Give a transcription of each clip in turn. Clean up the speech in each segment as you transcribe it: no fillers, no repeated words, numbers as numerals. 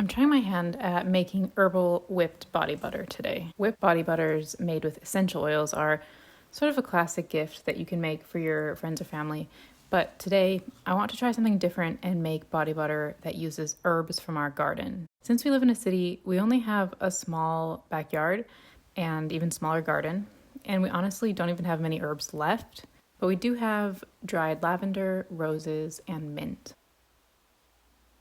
I'm trying my hand at making herbal whipped body butter today. Whipped body butters made with essential oils are sort of a classic gift that you can make for your friends or family. But today, I want to try something different and make body butter that uses herbs from our garden. Since we live in a city, we only have a small backyard and even smaller garden, and we honestly don't even have many herbs left, but we do have dried lavender, roses, and mint.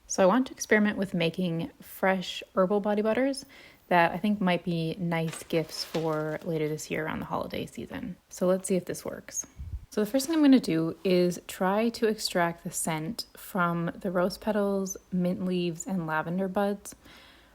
So I want to experiment with making fresh herbal body butters that I think might be nice gifts for later this year around the holiday season. So let's see if this works. So the first thing I'm going to do is try to extract the scent from the rose petals, mint leaves, and lavender buds.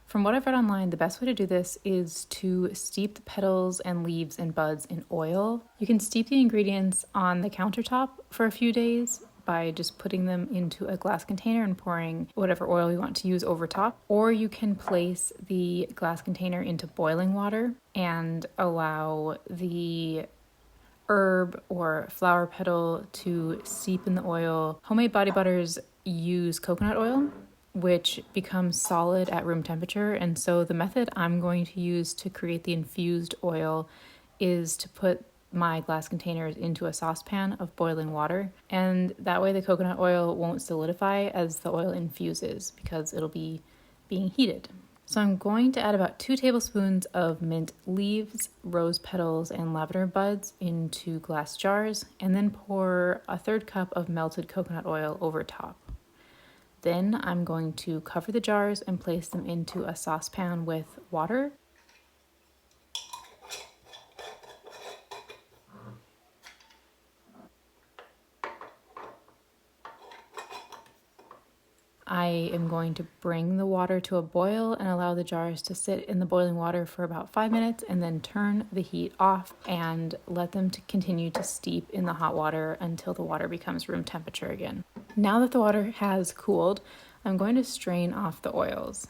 From what I've read online, the best way to do this is to steep the petals and leaves and buds in oil. You can steep the ingredients on the countertop for a few days by just putting them into a glass container and pouring whatever oil you want to use over top. Or you can place the glass container into boiling water and allow the herb or flower petal to steep in the oil. Homemade body butters use coconut oil, which becomes solid at room temperature. And so the method I'm going to use to create the infused oil is to put my glass containers into a saucepan of boiling water. And that way the coconut oil won't solidify as the oil infuses because it'll be being heated. So I'm going to add about 2 tablespoons of mint leaves, rose petals, and lavender buds into glass jars, and then pour a 1/3 cup of melted coconut oil over top. Then I'm going to cover the jars and place them into a saucepan with water. I am going to bring the water to a boil and allow the jars to sit in the boiling water for about 5 minutes and then turn the heat off and let them to continue to steep in the hot water until the water becomes room temperature again. Now that the water has cooled, I'm going to strain off the oils.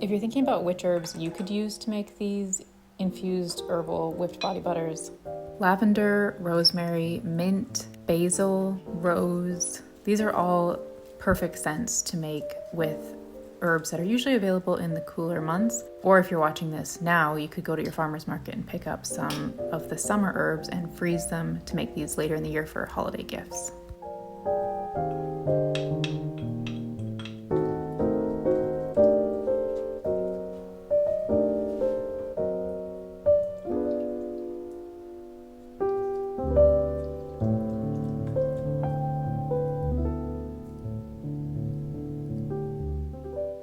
If you're thinking about which herbs you could use to make these infused herbal whipped body butters, lavender, rosemary, mint, basil, rose, these are all perfect scents to make with herbs that are usually available in the cooler months. Or if you're watching this now, you could go to your farmer's market and pick up some of the summer herbs and freeze them to make these later in the year for holiday gifts.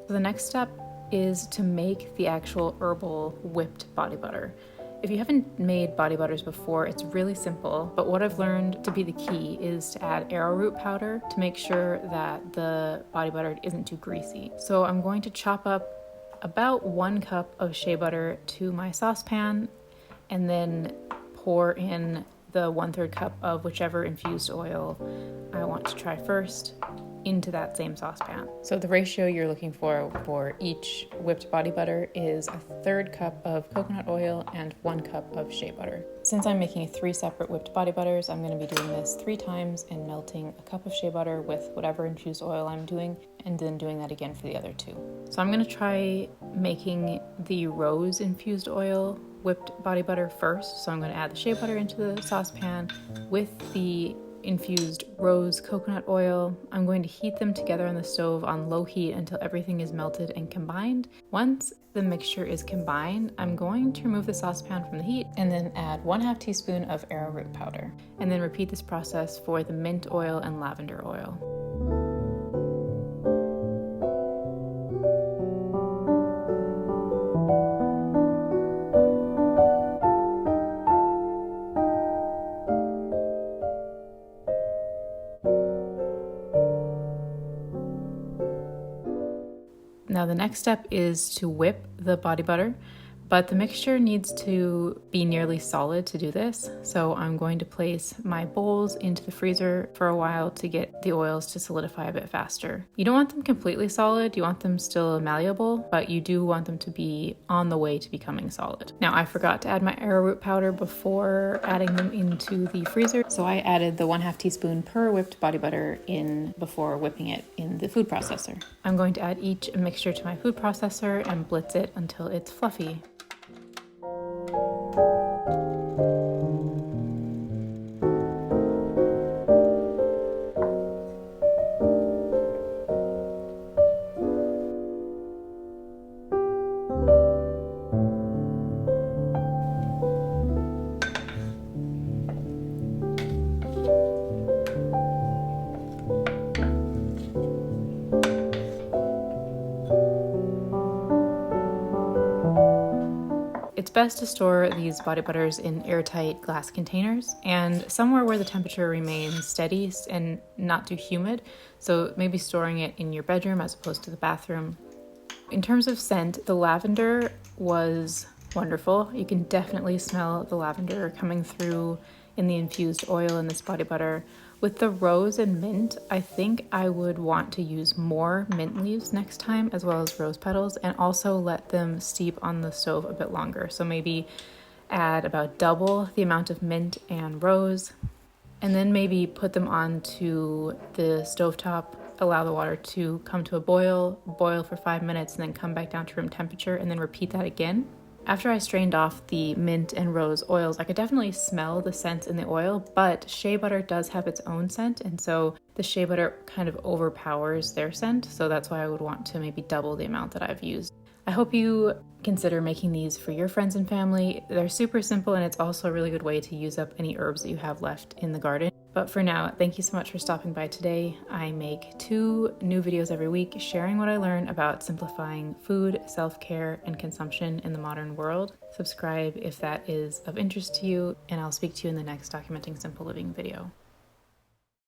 The next step is to make the actual herbal whipped body butter. If you haven't made body butters before, it's really simple, but what I've learned to be the key is to add arrowroot powder to make sure that the body butter isn't too greasy. So I'm going to chop up about 1 cup of shea butter to my saucepan and then pour in the 1/3 cup of whichever infused oil I want to try first into that same saucepan. So the ratio you're looking for each whipped body butter is a 1/3 cup of coconut oil and 1 cup of shea butter. Since I'm making 3 separate whipped body butters, I'm going to be doing this 3 times and melting a cup of shea butter with whatever infused oil I'm doing, and then doing that again for the other 2. So I'm going to try making the rose infused oil whipped body butter first. So I'm going to add the shea butter into the saucepan with the infused rose coconut oil. I'm going to heat them together on the stove on low heat until everything is melted and combined. Once the mixture is combined, I'm going to remove the saucepan from the heat and then add 1/2 teaspoon of arrowroot powder, and then repeat this process for the mint oil and lavender oil. Now the next step is to whip the body butter But the mixture needs to be nearly solid to do this. So I'm going to place my bowls into the freezer for a while to get the oils to solidify a bit faster. You don't want them completely solid, you want them still malleable, but you do want them to be on the way to becoming solid. Now I forgot to add my arrowroot powder before adding them into the freezer, so I added the 1/2 teaspoon per whipped body butter in before whipping it in the food processor. I'm going to add each mixture to my food processor and blitz it until it's fluffy. It's best to store these body butters in airtight glass containers and somewhere where the temperature remains steady and not too humid. So maybe storing it in your bedroom as opposed to the bathroom. In terms of scent, the lavender was wonderful. You can definitely smell the lavender coming through in the infused oil in this body butter. With the rose and mint, I think I would want to use more mint leaves next time, as well as rose petals, and also let them steep on the stove a bit longer. So maybe add about double the amount of mint and rose, and then maybe put them onto the stovetop, allow the water to come to a boil for 5 minutes, and then come back down to room temperature, and then repeat that again. After I strained off the mint and rose oils, I could definitely smell the scent in the oil, but shea butter does have its own scent, and so the shea butter kind of overpowers their scent, so that's why I would want to maybe double the amount that I've used. I hope you consider making these for your friends and family. They're super simple, and it's also a really good way to use up any herbs that you have left in the garden. But for now, thank you so much for stopping by today. I make 2 new videos every week sharing what I learn about simplifying food, self-care, and consumption in the modern world. Subscribe if that is of interest to you, and I'll speak to you in the next Documenting Simple Living video.